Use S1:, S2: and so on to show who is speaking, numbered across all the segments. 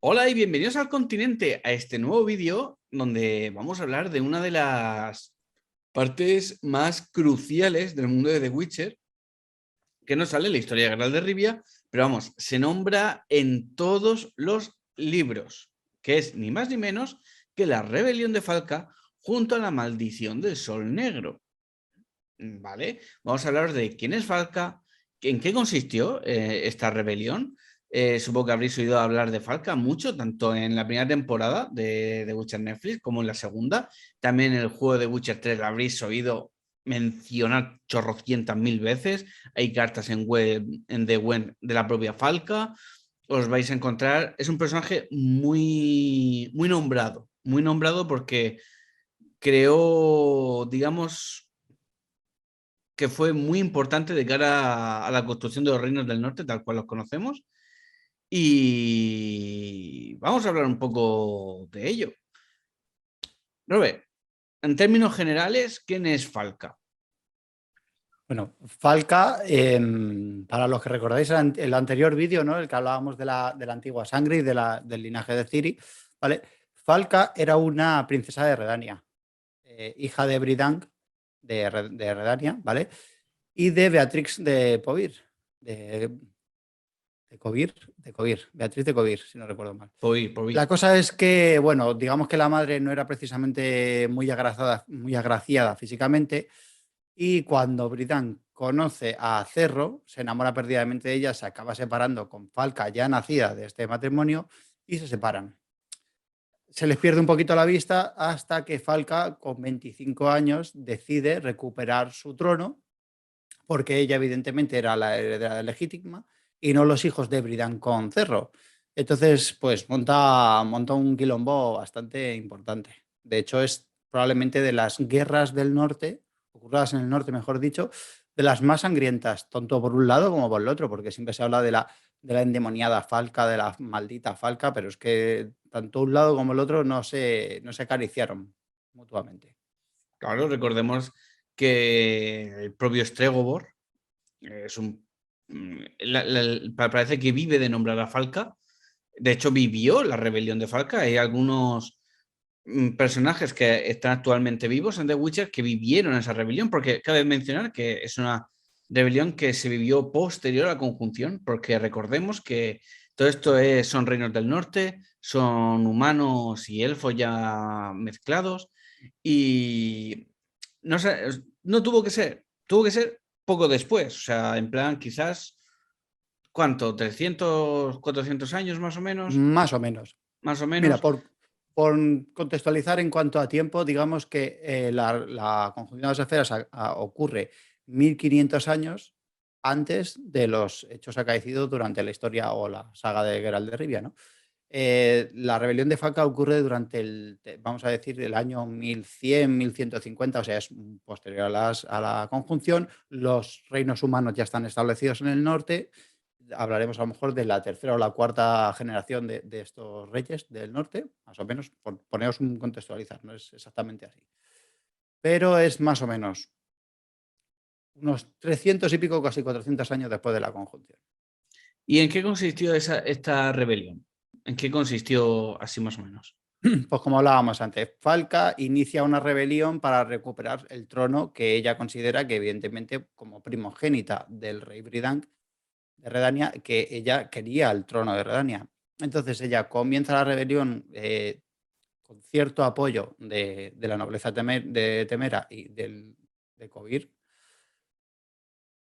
S1: Hola y bienvenidos al continente, a este nuevo vídeo donde vamos a hablar de una de las partes más cruciales del mundo de The Witcher, que no sale en la historia de Geralt de Rivia, pero vamos, se nombra en todos los libros, que es ni más ni menos que la rebelión de Falka junto a la maldición del Sol Negro. ¿Vale? Vamos a hablar de quién es Falka, en qué consistió esta rebelión. Supongo que habréis oído hablar de Falka mucho, tanto en la primera temporada de The Witcher Netflix como en la segunda. También en el juego de Witcher 3 lo habréis oído mencionar chorrocientas mil veces. Hay cartas en web, en The Web de la propia Falka. Os vais a encontrar. Es un personaje muy nombrado porque creó, digamos, que fue muy importante de cara a la construcción de los reinos del norte, tal cual los conocemos. Y vamos a hablar un poco de ello. Robert, en términos generales, ¿quién es Falka?
S2: Bueno, Falka, para los que recordáis el anterior vídeo, ¿no? El que hablábamos de la antigua sangre y del linaje de Ciri, ¿vale? Falka era una princesa de Redania, hija de Bridang de Redania, ¿vale? Y de Beatrix de Povir, de, de Covir, Beatriz de Covir, si no recuerdo mal.
S1: Por
S2: La cosa es que, bueno, digamos que la madre no era precisamente muy agraciada físicamente. Y cuando Britan conoce a Cerro, se enamora perdidamente de ella, se acaba separando con Falca ya nacida de este matrimonio y se separan. Se les pierde un poquito la vista hasta que Falca, con 25 años, decide recuperar su trono, porque ella evidentemente era la heredera legítima y no los hijos de Bridan con Cerro. Entonces, pues monta un quilombo bastante importante. De hecho, es probablemente de las guerras del norte, ocurridas en el norte, mejor dicho, de las más sangrientas, tanto por un lado como por el otro, porque siempre se habla de la endemoniada Falca, de la maldita Falca, pero es que tanto un lado como el otro no se acariciaron mutuamente.
S1: Claro, recordemos que el propio Stregobor es parece que vive de nombrar a Falca. De hecho, vivió la rebelión de Falca. Hay algunos personajes que están actualmente vivos en The Witcher que vivieron esa rebelión, porque cabe mencionar que es una rebelión que se vivió posterior a la conjunción, porque recordemos que todo esto son reinos del norte, son humanos y elfos ya mezclados, y no sé, no tuvo que ser poco después, o sea, en plan quizás, ¿cuánto? ¿300, 400 años más o menos?
S2: Más o menos.
S1: Más o
S2: Mira,
S1: menos.
S2: por contextualizar en cuanto a tiempo, digamos que la conjunción de las esferas ocurre 1500 años antes de los hechos acaecidos durante la historia o la saga de Geralt de Rivia, ¿no? La rebelión de Falca ocurre durante vamos a decir, el año 1100, 1150, o sea, es posterior a la conjunción. Los reinos humanos ya están establecidos en el norte. Hablaremos a lo mejor de la tercera o la cuarta generación de estos reyes del norte, más o menos, por poneros un contextualizar, no es exactamente así. Pero es más o menos unos 300 y pico, casi 400 años después de la conjunción.
S1: ¿Y en qué consistió esta rebelión? ¿En qué consistió así más o menos?
S2: Pues como hablábamos antes, Falca inicia una rebelión para recuperar el trono que ella considera que evidentemente como primogénita del rey Bridang de Redania, que ella quería el trono de Redania. Entonces ella comienza la rebelión con cierto apoyo de la nobleza de Temera y de Covir.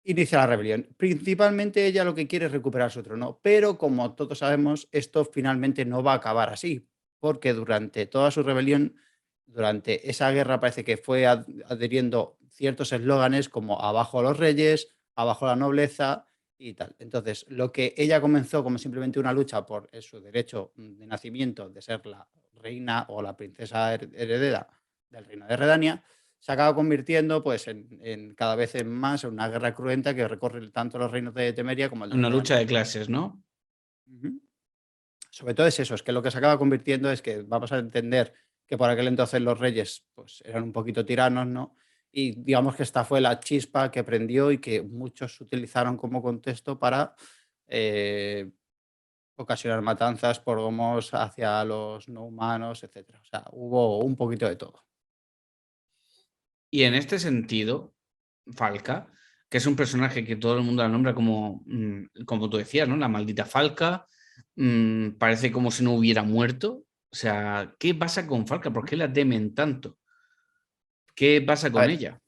S2: Inicia la rebelión. Principalmente ella lo que quiere es recuperar su trono, pero como todos sabemos, esto finalmente no va a acabar así, porque durante toda su rebelión, durante esa guerra parece que fue adhiriendo ciertos eslóganes como abajo los reyes, abajo la nobleza y tal. Entonces, lo que ella comenzó como simplemente una lucha por su derecho de nacimiento de ser la reina o la princesa heredera del reino de Redania, se acaba convirtiendo pues, en cada vez en más en una guerra cruenta que recorre tanto los reinos de Temeria como el de
S1: Una lucha
S2: Redania.
S1: de clases, ¿no?
S2: Ujú. Sobre todo es eso, es que lo que se acaba convirtiendo es que vamos a entender que por aquel entonces los reyes pues, eran un poquito tiranos, ¿no? Y digamos que esta fue la chispa que prendió y que muchos utilizaron como contexto para eh, ocasionar matanzas, pogromos hacia los no humanos, etcétera. O sea, hubo un poquito de todo.
S1: Y en este sentido, Falca, que es un personaje que todo el mundo la nombra como, como tú decías, ¿no? La maldita Falca, parece como si no hubiera muerto. O sea, ¿qué pasa con Falca? ¿Por qué la temen tanto? ¿Qué pasa
S2: A
S1: con
S2: ver,
S1: ella?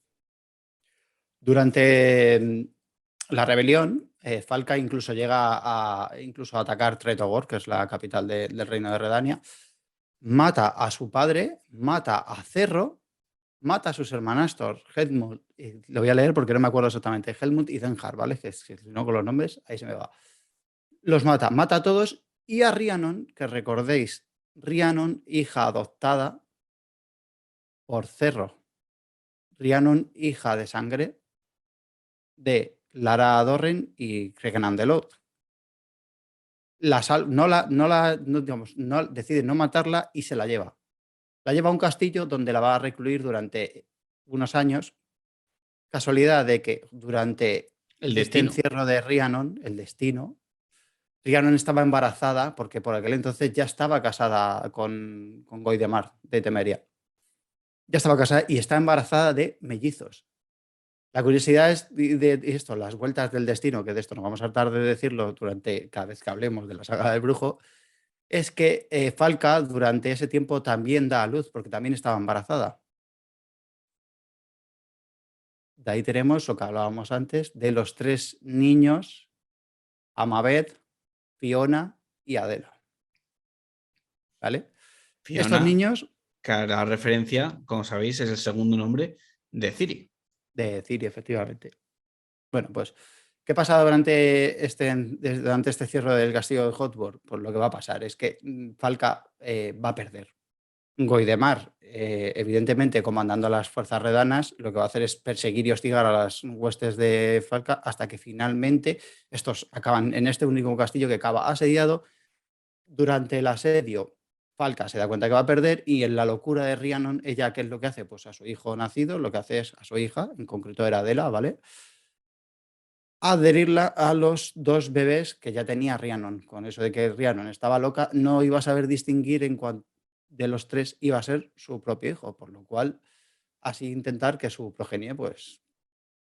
S2: durante la rebelión, Falca incluso llega a atacar Tretogor, que es la capital del reino de Redania, mata a su padre, mata a Cerro, mata a sus hermanastros, Helmut, y lo voy a leer porque no me acuerdo exactamente, Helmut y Zenhar, ¿vale? Que si no con los nombres, ahí se me va. Los mata, mata a todos y a Rhiannon, que recordéis, Rhiannon, hija adoptada por Cerro, Rhiannon, hija de sangre de Lara Dorren y Cregan de Lot. Digamos, no, decide no matarla y se la lleva. La lleva a un castillo donde la va a recluir durante unos años. Casualidad de que durante
S1: El
S2: este
S1: destino.
S2: encierro de Rhiannon, el destino, Rhiannon estaba embarazada porque por aquel entonces ya estaba casada con Goidemar de Temeria. Ya estaba casada y está embarazada de mellizos. La curiosidad es de esto, las vueltas del destino, que de esto no vamos a hartar de decirlo durante cada vez que hablemos de la saga del brujo, es que Falca durante ese tiempo también da a luz, porque también estaba embarazada. De ahí tenemos lo que hablábamos antes de los 3 niños, Amabeth, Fiona y Adela. ¿Vale? Estos
S1: Fiona,
S2: niños
S1: que hará referencia, como sabéis, es el segundo nombre de Ciri.
S2: de Ciri, efectivamente. Bueno, pues, ¿qué pasa durante este cierre del castillo de Hotworth? Pues lo que va a pasar es que Falca va a perder. Goidemar, evidentemente comandando a las fuerzas redanas, lo que va a hacer es perseguir y hostigar a las huestes de Falca hasta que finalmente estos acaban en este único castillo que acaba asediado. Durante el asedio, Falca se da cuenta que va a perder y en la locura de Rhiannon, ella, ¿qué es lo que hace? Pues a su hijo nacido, lo que hace es a su hija, en concreto era Adela, ¿vale? Adherirla a los 2 bebés que ya tenía Rhiannon. Con eso de que Rhiannon estaba loca, no iba a saber distinguir en cuál de los 3 iba a ser su propio hijo, por lo cual así intentar que su progenie pues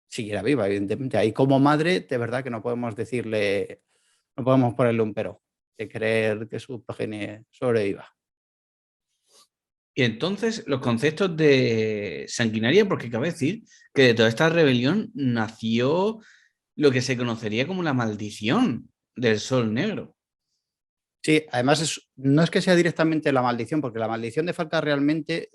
S2: siguiera viva, evidentemente. Ahí como madre, de verdad que no podemos decirle, no podemos ponerle un pero de querer que su progenie sobreviva.
S1: Y entonces los conceptos de sanguinaria, porque cabe decir que de toda esta rebelión nació lo que se conocería como la maldición del Sol Negro.
S2: Sí, además no es que sea directamente la maldición, porque la maldición de Falca realmente,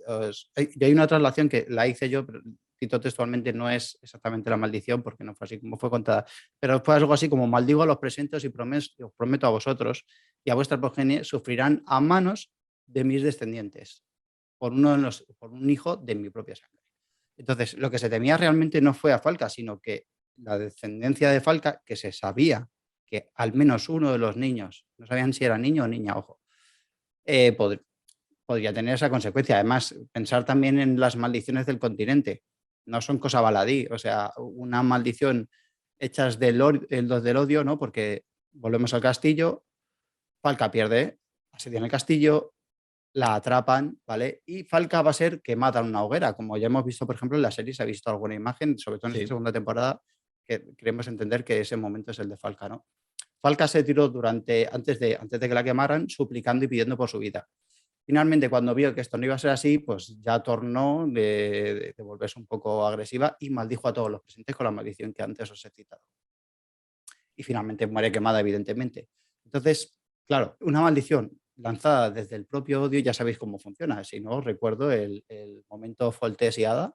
S2: y hay una traslación que la hice yo, pero cito textualmente, no es exactamente la maldición, porque no fue así como fue contada, pero fue algo así como maldigo a los presentes y os prometo a vosotros y a vuestra progenie sufrirán a manos de mis descendientes, por un hijo de mi propia sangre. Entonces, lo que se temía realmente no fue a Falca, sino que la descendencia de Falca, que se sabía que al menos uno de los niños, no sabían si era niño o niña, ojo, eh, pod- podría tener esa consecuencia. Además, pensar también en las maldiciones del continente. No son cosa baladí, o sea, una maldición hechas del odio, ¿no? Porque volvemos al castillo, Falca pierde, asedian el castillo, la atrapan, ¿vale? Y Falca va a ser que mata en una hoguera, como ya hemos visto, por ejemplo, en la serie se ha visto alguna imagen, sobre todo en esta
S1: Sí.
S2: segunda temporada, que queremos entender que ese momento es el de Falca, ¿no? Falca se tiró antes de que la quemaran, suplicando y pidiendo por su vida. Finalmente, cuando vio que esto no iba a ser así, pues ya tornó de volverse un poco agresiva y maldijo a todos los presentes con la maldición que antes os he citado. Y finalmente muere quemada, evidentemente. Entonces, claro, una maldición lanzada desde el propio odio, ya sabéis cómo funciona. Si no, os recuerdo el momento Foltés y Hada,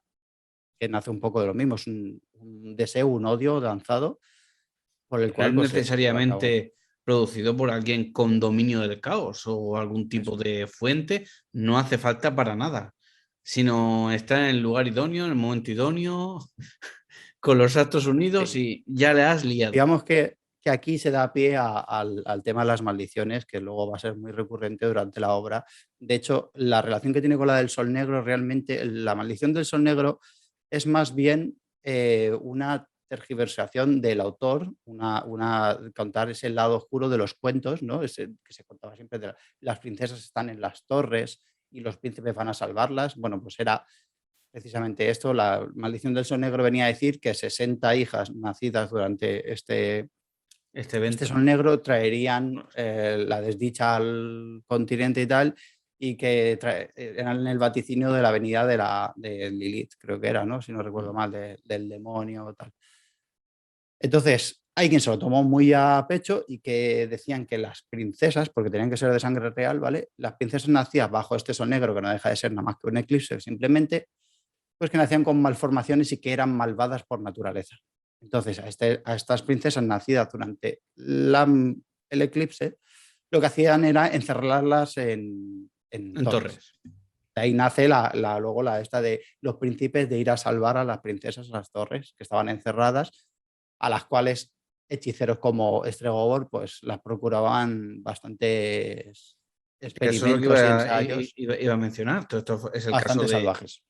S2: que nace un poco de lo mismo. Es un deseo, un odio lanzado por el
S1: No
S2: cual
S1: es
S2: pues, se lleva a cabo.
S1: necesariamente producido por alguien con dominio del caos o algún
S2: Eso
S1: tipo
S2: es.
S1: de fuente, no hace falta para nada, sino estar en el lugar idóneo, en el momento idóneo, con los actos unidos
S2: Sí.
S1: y ya le has liado.
S2: Digamos que aquí se da pie al tema de las maldiciones, que luego va a ser muy recurrente durante la obra. De hecho, la relación que tiene con la del Sol Negro, realmente, la maldición del Sol Negro es más bien una tergiversación del autor, contar ese lado oscuro de los cuentos, ¿no? Ese que se contaba siempre de las princesas están en las torres y los príncipes van a salvarlas. Bueno, pues era precisamente esto. La maldición del sol negro venía a decir que 60 hijas nacidas durante
S1: Este
S2: este
S1: evento.
S2: sol negro traerían la desdicha al continente y tal, y que eran el vaticinio de la venida de Lilith, creo que era, ¿no? Si no recuerdo mal, del demonio o tal. Entonces, hay quien se lo tomó muy a pecho y que decían que las princesas, porque tenían que ser de sangre real, ¿vale? Las princesas nacidas bajo este sol negro, que no deja de ser nada más que un eclipse, simplemente, pues que nacían con malformaciones y que eran malvadas por naturaleza. Entonces, a estas princesas nacidas durante el eclipse, lo que hacían era encerrarlas en
S1: En
S2: torres.
S1: Torres.
S2: De ahí nace luego la esta de los príncipes de ir a salvar a las princesas a las torres que estaban encerradas, a las cuales hechiceros como Estregobor pues las procuraban bastantes
S1: Eso es lo que
S2: experimentos y ensayos
S1: iba a mencionar. Todo esto es el caso
S2: bastante salvajes.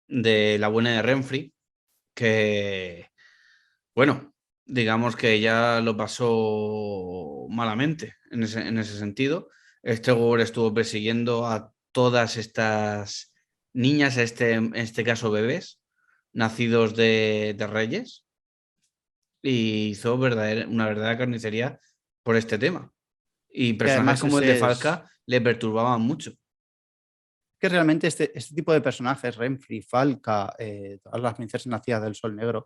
S1: de la buena de Renfri, que, bueno, digamos que ella lo pasó malamente en ese sentido. Este Gore estuvo persiguiendo a todas estas niñas, en este caso bebés, nacidos de reyes, y hizo una verdadera carnicería por este tema. Y
S2: Y
S1: personajes
S2: además
S1: como el de
S2: ese es
S1: Falca le perturbaban mucho.
S2: que realmente este tipo de personajes, Renfri, Falca, todas las princesas nacidas del Sol Negro,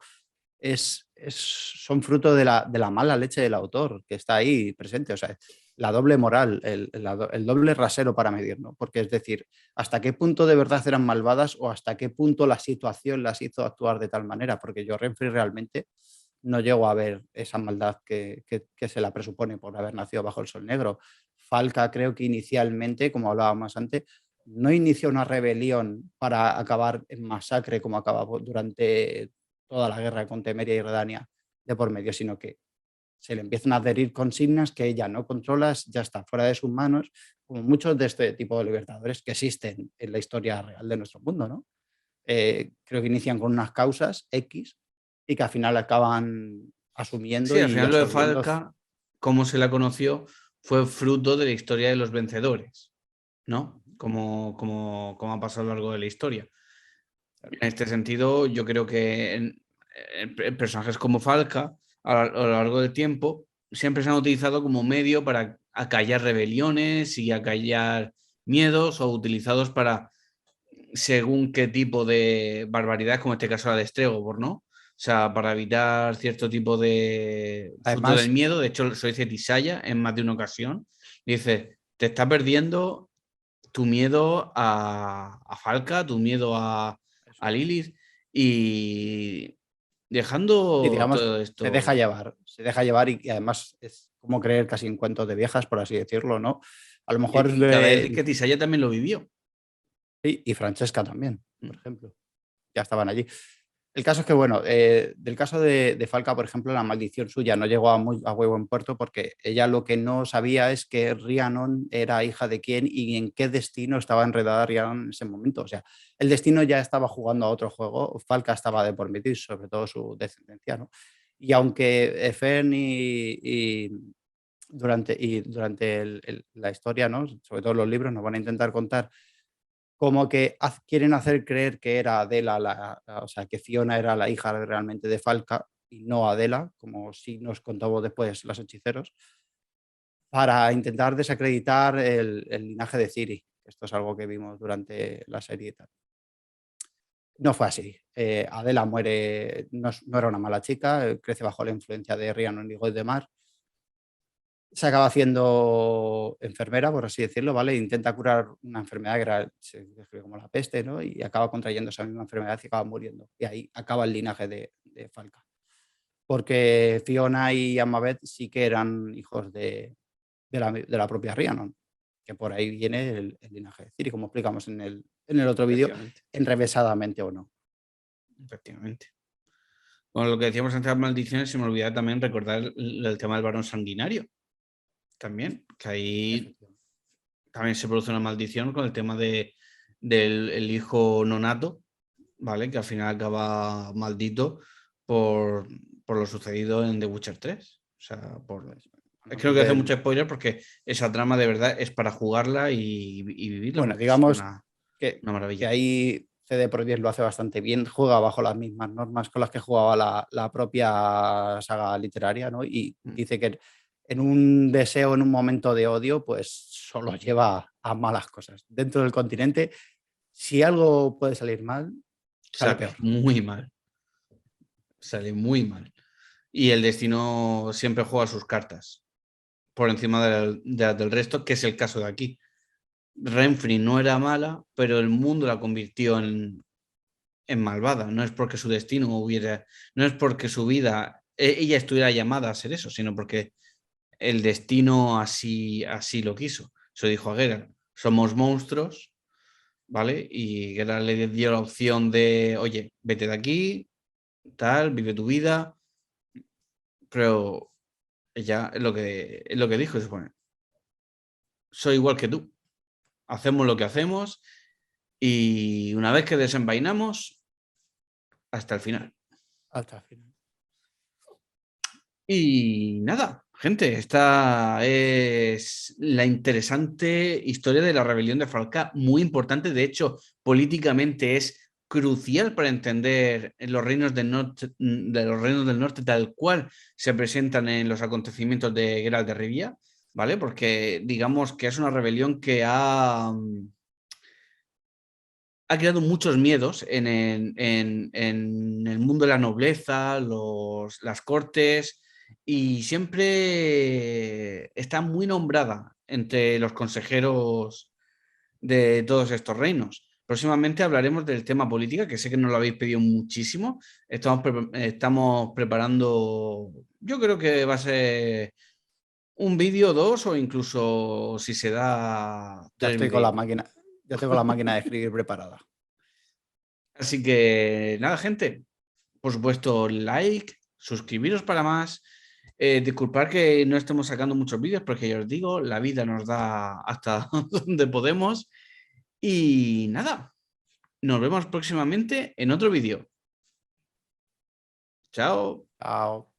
S2: son fruto de la mala leche del autor que está ahí presente. O sea, la doble moral, el doble rasero para medir, ¿no? Porque es decir, hasta qué punto de verdad eran malvadas o hasta qué punto la situación las hizo actuar de tal manera. Porque yo, Renfri, realmente no llego a ver esa maldad que se la presupone por haber nacido bajo el Sol Negro. Falca, creo que inicialmente, como hablábamos antes, no inició una rebelión para acabar en masacre como acabó durante toda la guerra con Temeria y Redania de por medio, sino que se le empiezan a adherir consignas que ella no controla, ya está fuera de sus manos, como muchos de este tipo de libertadores que existen en la historia real de nuestro mundo, ¿no? Creo que inician con unas causas X y que al final acaban asumiendo
S1: Sí, al
S2: y
S1: final lo de
S2: absorbiendo.
S1: Falca, como se la conoció, fue fruto de la historia de los vencedores, ¿no? Como ha pasado a lo largo de la historia. En este sentido, yo creo que en personajes como Falca, a lo largo del tiempo, siempre se han utilizado como medio para acallar rebeliones y acallar miedos, o utilizados para según qué tipo de barbaridad, como en este caso la de Stregobor, ¿no? O sea, para evitar cierto tipo de fruto del
S2: Además,
S1: miedo. De hecho, lo dice Tisaya en más de una ocasión. Dice, te está perdiendo tu miedo a Falca, tu miedo
S2: eso
S1: a
S2: es.
S1: Lilith, y
S2: Y
S1: dejando
S2: digamos,
S1: todo esto.
S2: se deja llevar y además es como creer casi en cuentos de viejas, por así decirlo, ¿no? A lo mejor
S1: Y cabe decir que Tisaya también lo vivió.
S2: sí, y Francesca también, por
S1: Mm.
S2: ejemplo, ya estaban allí. El caso es que, bueno, del caso de Falca, por ejemplo, la maldición suya no llegó a muy buen puerto porque ella lo que no sabía es que Rhiannon era hija de quién y en qué destino estaba enredada Rhiannon en ese momento. O sea, el destino ya estaba jugando a otro juego, Falca estaba de por medio y sobre todo su descendencia, ¿no? Y aunque Fern durante la historia, ¿no? Sobre todo los libros, nos van a intentar contar como que quieren hacer creer que era Adela, o sea, que Fiona era la hija realmente de Falca y no Adela, como si nos contamos después los hechiceros, para intentar desacreditar el linaje de Ciri. Esto es algo que vimos durante la serie y tal. No fue así. Adela muere, no era una mala chica, crece bajo la influencia de Rhiannon y Mar. Se acaba haciendo enfermera, por así decirlo, ¿vale? Intenta curar una enfermedad que se describe como la peste, ¿no? Y acaba contrayendo esa misma enfermedad y acaba muriendo. Y ahí acaba el linaje de Falca. Porque Fiona y Amabeth sí que eran hijos de la propia Rhiannon, que por ahí viene el linaje de Ciri, como explicamos en el otro vídeo,
S1: Efectivamente,
S2: enrevesadamente o no.
S1: efectivamente. Con lo que decíamos antes de las maldiciones, se me olvidaba también recordar el tema del varón sanguinario. También, que ahí
S2: Efectivamente.
S1: también se produce una maldición con el tema del hijo nonato, ¿vale? Que al final acaba maldito por, por lo sucedido en The Witcher 3. O sea, creo que hace
S2: Del-
S1: mucho spoiler porque esa trama de verdad es para jugarla y vivirla
S2: bueno,
S1: porque es
S2: digamos
S1: una
S2: que
S1: maravilla.
S2: ahí CD Projekt lo hace bastante bien, juega bajo las mismas normas con las que jugaba la propia saga literaria, ¿no? Y
S1: Mm.
S2: dice que en un deseo, en un momento de odio, pues solo lleva a malas cosas. Dentro del continente, si algo puede salir mal, sale
S1: Sale
S2: peor.
S1: muy mal, sale muy mal. Y el destino siempre juega sus cartas por encima del resto, que es el caso de aquí. Renfri no era mala, pero el mundo la convirtió en malvada. No es porque su destino hubiera, no es porque su vida, ella estuviera llamada a ser eso, sino porque el destino así lo quiso. Se dijo a Geralt, somos monstruos, ¿vale? Y Geralt le dio la opción de, oye, vete de aquí, tal, vive tu vida, pero ella es lo que dijo, se supone. Soy igual que tú, hacemos lo que hacemos y una vez que desenvainamos, hasta el final.
S2: Hasta el final.
S1: Y nada, gente, esta es la interesante historia de la rebelión de Falca, muy importante, de hecho, políticamente es crucial para entender los reinos del norte, tal cual se presentan en los acontecimientos de Geralt de Rivia, ¿vale? Porque digamos que es una rebelión que ha creado muchos miedos en el mundo de la nobleza, las cortes, y siempre está muy nombrada entre los consejeros de todos estos reinos. Próximamente hablaremos del tema política, que sé que nos lo habéis pedido muchísimo. Estamos preparando, yo creo que va a ser un vídeo, dos, o incluso si se da
S2: Ya
S1: tres
S2: estoy con la
S1: vídeos.
S2: máquina, ya tengo la máquina de escribir preparada.
S1: Así que nada, gente. Por supuesto, like, suscribiros para más. Disculpad que no estemos sacando muchos vídeos porque ya os digo, la vida nos da hasta donde podemos. Y nada, nos vemos próximamente en otro vídeo. Chao.
S2: Chao.